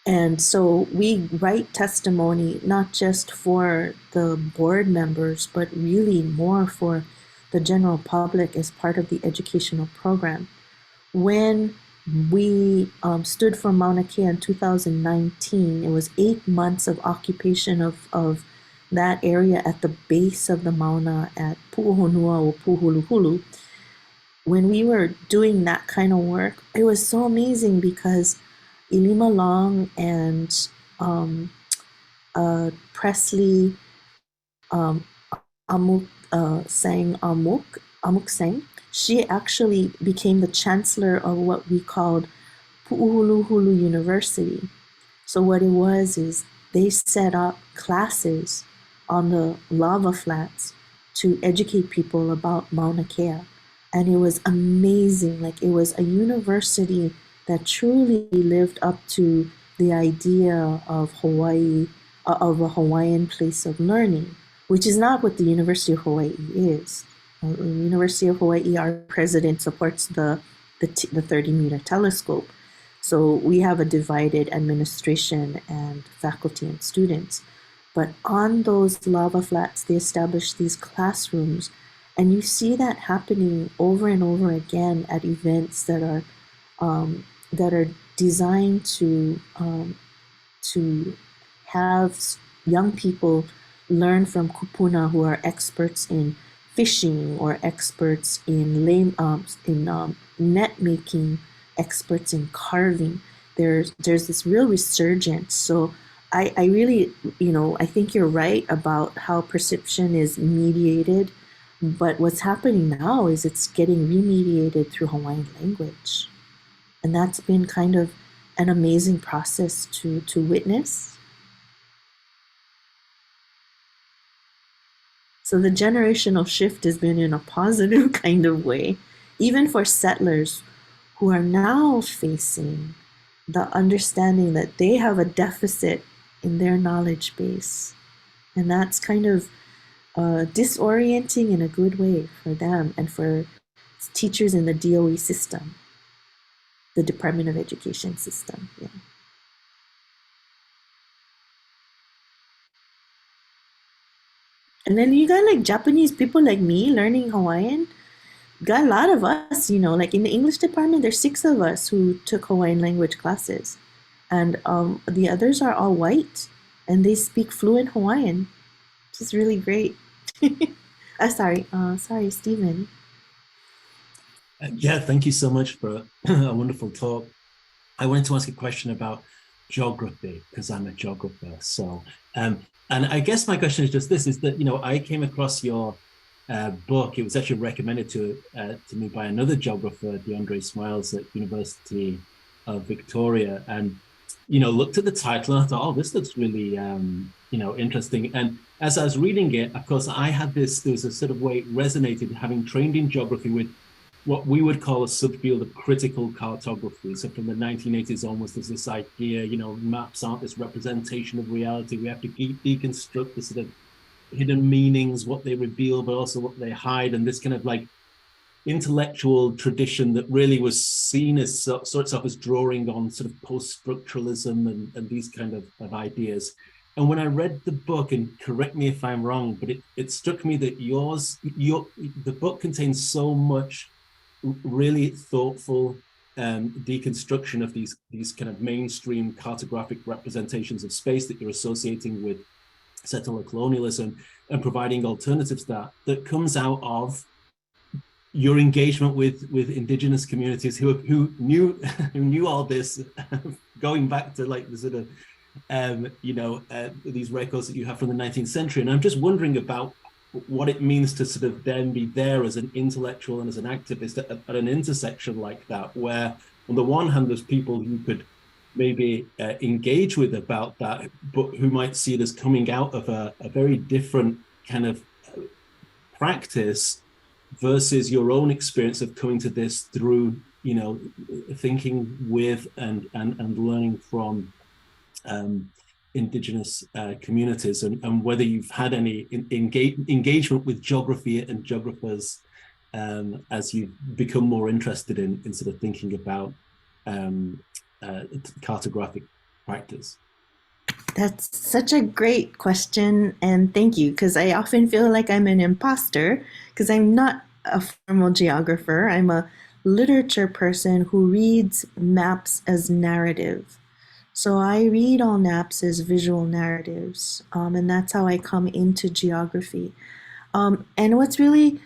And so we write testimony not just for the board members, but really more for the general public as part of the educational program. When we stood for Mauna Kea in 2019, it was 8 months of occupation of that area at the base of the Mauna at Pu'uhonua or Pu'uhuluhulu. When we were doing that kind of work, it was so amazing because Ilima Long and Presley Amuk Sang, she actually became the chancellor of what we called Pu'uhuluhulu University. So what it was is they set up classes on the lava flats to educate people about Mauna Kea. And it was amazing. Like, it was a university that truly lived up to the idea of Hawaii, of a Hawaiian place of learning, which is not what the University of Hawaiʻi is. The University of Hawaiʻi, our president supports the 30-meter telescope. So we have a divided administration and faculty and students. But on those lava flats, they established these classrooms, and you see that happening over and over again at events that are designed to have young people learn from kupuna who are experts in fishing or experts in net making, experts in carving. There's this real resurgence. So I really, I think you're right about how perception is mediated, but what's happening now is it's getting remediated through Hawaiian language. And that's been kind of an amazing process to witness. So the generational shift has been in a positive kind of way, even for settlers who are now facing the understanding that they have a deficit in their knowledge base. And that's kind of disorienting in a good way for them and for teachers in the DOE system, the Department of Education system. Yeah. And then you got like Japanese people like me learning Hawaiian. Got a lot of us, like in the English department, there's 6 of us who took Hawaiian language classes. And the others are all white and they speak fluent Hawaiian, which is really great. Sorry, Stephen. Yeah, thank you so much for a wonderful talk. I wanted to ask a question about geography because I'm a geographer. So, and I guess my question is just this: is that I came across your book. It was actually recommended to me by another geographer, DeAndre Smiles at University of Victoria, and looked at the title and I thought, oh, this looks really interesting. And as I was reading it, of course, I had there was a sort of way it resonated, having trained in geography with what we would call a subfield of critical cartography. So from the 1980s onwards, there's this idea, maps aren't this representation of reality. We have to deconstruct the sort of hidden meanings, what they reveal, but also what they hide. And this kind of like intellectual tradition that really was seen as sorts of as drawing on sort of post-structuralism and these kind of ideas. And when I read the book, and correct me if I'm wrong, but it struck me that the book contains so much really thoughtful deconstruction of these kind of mainstream cartographic representations of space that you're associating with settler colonialism and providing alternatives that comes out of your engagement with Indigenous communities who knew all this going back to like the sort of these records that you have from the 19th century. And I'm just wondering about what it means to sort of then be there as an intellectual and as an activist at an intersection like that, where on the one hand there's people who could maybe engage with about that, but who might see it as coming out of a very different kind of practice versus your own experience of coming to this through thinking with and learning from Indigenous communities, and whether you've had any engagement with geography and geographers as you've become more interested in sort of thinking about cartographic practice. That's such a great question, and thank you, because I often feel like I'm an imposter because I'm not a formal geographer. I'm a literature person who reads maps as narrative. So I read all maps as visual narratives, and that's how I come into geography. And what's really,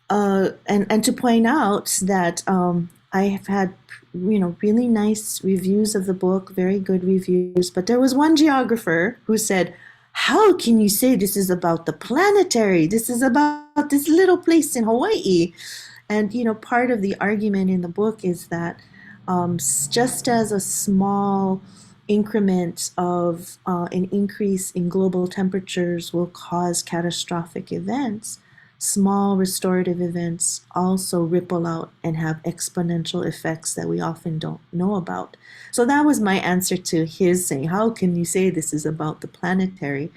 and to point out that I have had, really nice reviews of the book, very good reviews, but there was one geographer who said, how can you say this is about the planetary? This is about this little place in Hawaii. And, part of the argument in the book is that just as a small increment of an increase in global temperatures will cause catastrophic events, small restorative events also ripple out and have exponential effects that we often don't know about. So that was my answer to his saying, how can you say this is about the planetary?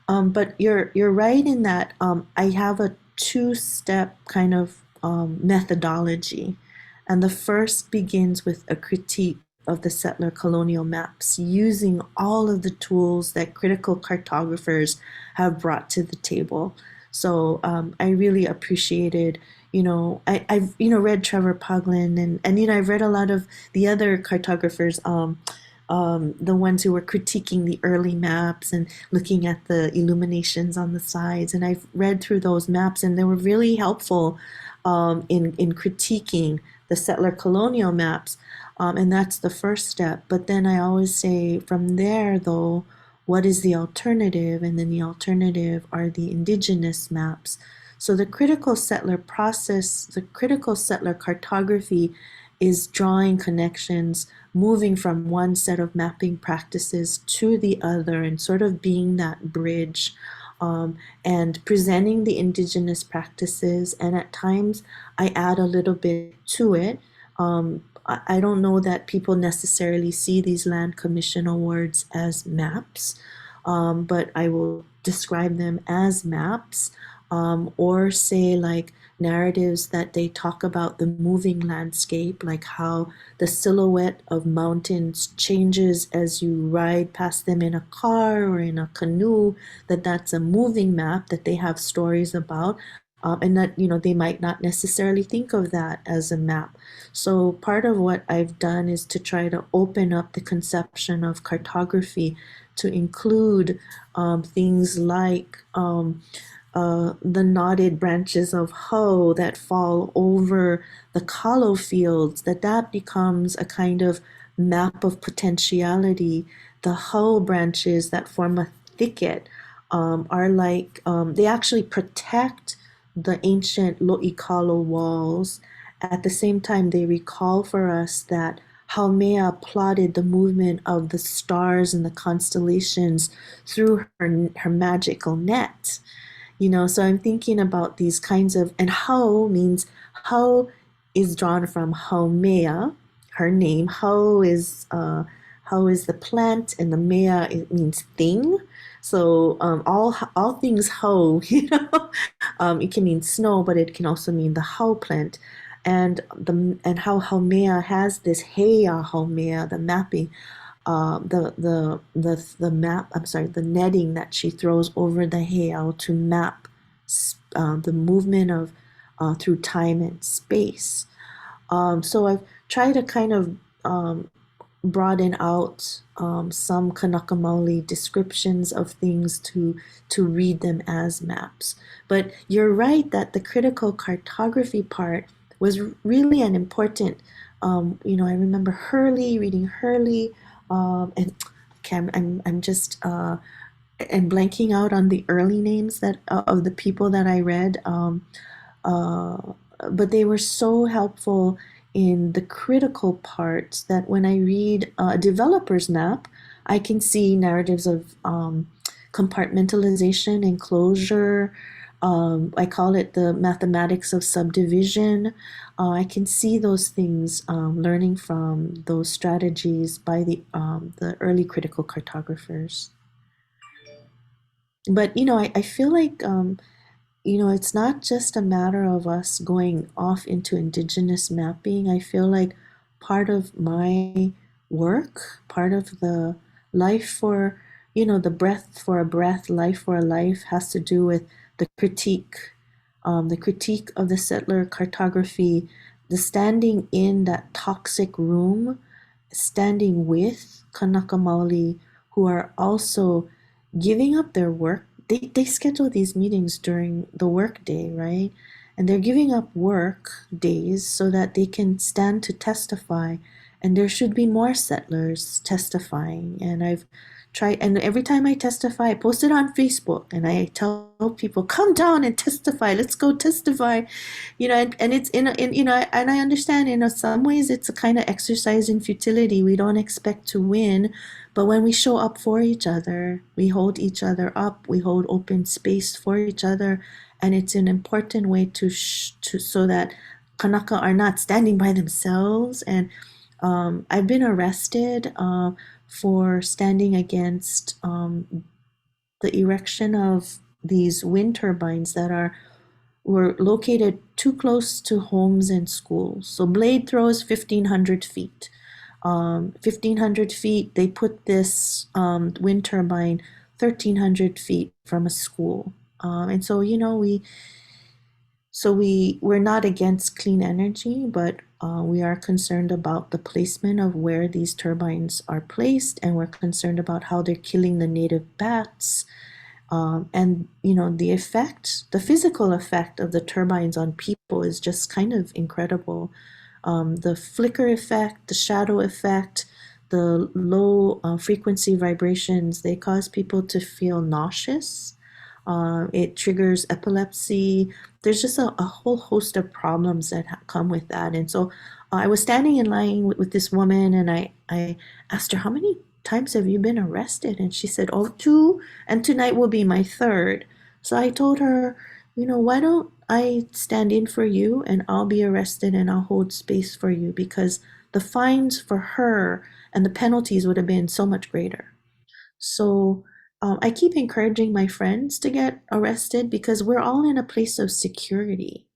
But you're right in that I have a 2-step kind of methodology. And the first begins with a critique the settler colonial maps, using all of the tools that critical cartographers have brought to the table. So I really appreciated, I've read Trevor Poglen, and I've read a lot of the other cartographers, the ones who were critiquing the early maps and looking at the illuminations on the sides. And I've read through those maps, and they were really helpful in critiquing the settler colonial maps. And that's the first step. But then I always say, from there, though, what is the alternative? And then the alternative are the indigenous maps. So the critical settler process, the critical settler cartography is drawing connections, moving from one set of mapping practices to the other, and sort of being that bridge, and presenting the indigenous practices. And at times I add a little bit to it. I don't know that people necessarily see these Land Commission Awards as maps, but I will describe them as maps, or say like narratives that they talk about the moving landscape, like how the silhouette of mountains changes as you ride past them in a car or in a canoe, that's a moving map that they have stories about. And that, they might not necessarily think of that as a map. So part of what I've done is to try to open up the conception of cartography to include things like the knotted branches of hoe that fall over the kalo fields, that becomes a kind of map of potentiality. The hoe branches that form a thicket are like, they actually protect the ancient Lo'ikalo walls. At the same time, they recall for us that Haumea plotted the movement of the stars and the constellations through her magical net. So I'm thinking about these kinds of, and Hau means, Hau is drawn from Haumea, her name. Hau is the plant, and the mea, it means thing. So all things Hau, it can mean snow, but it can also mean the Hau plant. And how Haumea has this Heia Haumea, the mapping, the map, the netting that she throws over the heiau to map the movement of through time and space. So I've tried to kind of broaden out some Kanaka Maoli descriptions of things to read them as maps. But you're right that the critical cartography part was really an important, I remember reading Hurley, and I'm just and blanking out on the early names that of the people that I read, but they were so helpful in the critical parts that when I read a developer's map, I can see narratives of compartmentalization and closure. I call it the mathematics of subdivision. I can see those things, learning from those strategies by the early critical cartographers. But I feel like it's not just a matter of us going off into indigenous mapping. I feel like part of my work, part of the life for, the breath for a breath, life for a life, has to do with the critique of the settler cartography, the standing in that toxic room, standing with Kanaka Maoli who are also giving up their work. They schedule these meetings during the work day, right? And they're giving up work days so that they can stand to testify. And there should be more settlers testifying. And I've tried, and every time I testify, I post it on Facebook and I tell people, come down and testify. Let's go testify. And it's and I understand in some ways it's a kind of exercise in futility. We don't expect to win. But when we show up for each other, we hold each other up, we hold open space for each other, and it's an important way to so that Kanaka are not standing by themselves. And I've been arrested for standing against the erection of these wind turbines that were located too close to homes and schools. So blade throws 1,500 feet. 1,500 feet. They put this wind turbine 1,300 feet from a school. And so, you know, we're not against clean energy, but we are concerned about the placement of where these turbines are placed, and we're concerned about how they're killing the native bats. And you know, the physical effect of the turbines on people is just kind of incredible. The flicker effect, the shadow effect, the low frequency vibrations, they cause people to feel nauseous. It triggers epilepsy. There's just a whole host of problems that come with that. And so I was standing in line with this woman, and I asked her, how many times have you been arrested? And she said, oh, 2, and tonight will be my 3rd. So I told her, you know, why don't I stand in for you, and I'll be arrested and I'll hold space for you, because the fines for her and the penalties would have been so much greater. So I keep encouraging my friends to get arrested, because we're all in a place of security.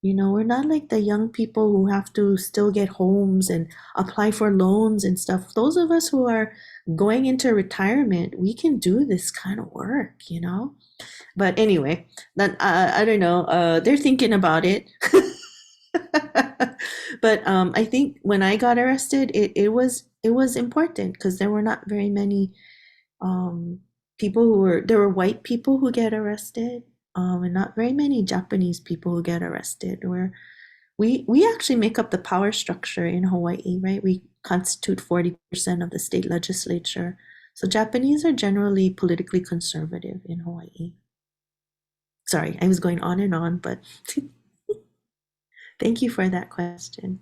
You know, we're not like the young people who have to still get homes and apply for loans and stuff. Those of us who are going into retirement, we can do this kind of work, you know? But anyway, that I don't know. They're thinking about it. But I think when I got arrested, it was important, because there were not very many there were white people who get arrested, and not very many Japanese people who get arrested. Where we actually make up the power structure in Hawaii, right? We constitute 40% of the state legislature. So Japanese are generally politically conservative in Hawaii. Sorry, I was going on and on, but thank you for that question.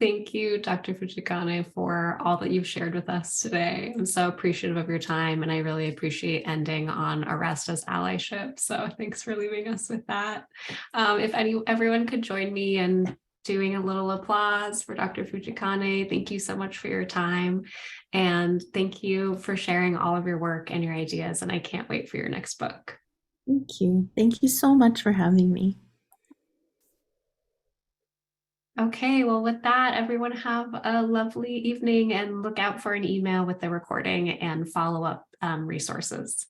Thank you, Dr. Fujikane, for all that you've shared with us today. I'm so appreciative of your time, and I really appreciate ending on arrest as allyship. So thanks for leaving us with that. If everyone could join me in doing a little applause for Dr. Fujikane. Thank you so much for your time, and thank you for sharing all of your work and your ideas, and I can't wait for your next book. Thank you. Thank you so much for having me. Okay, well, with that, everyone have a lovely evening, and look out for an email with the recording and follow-up resources.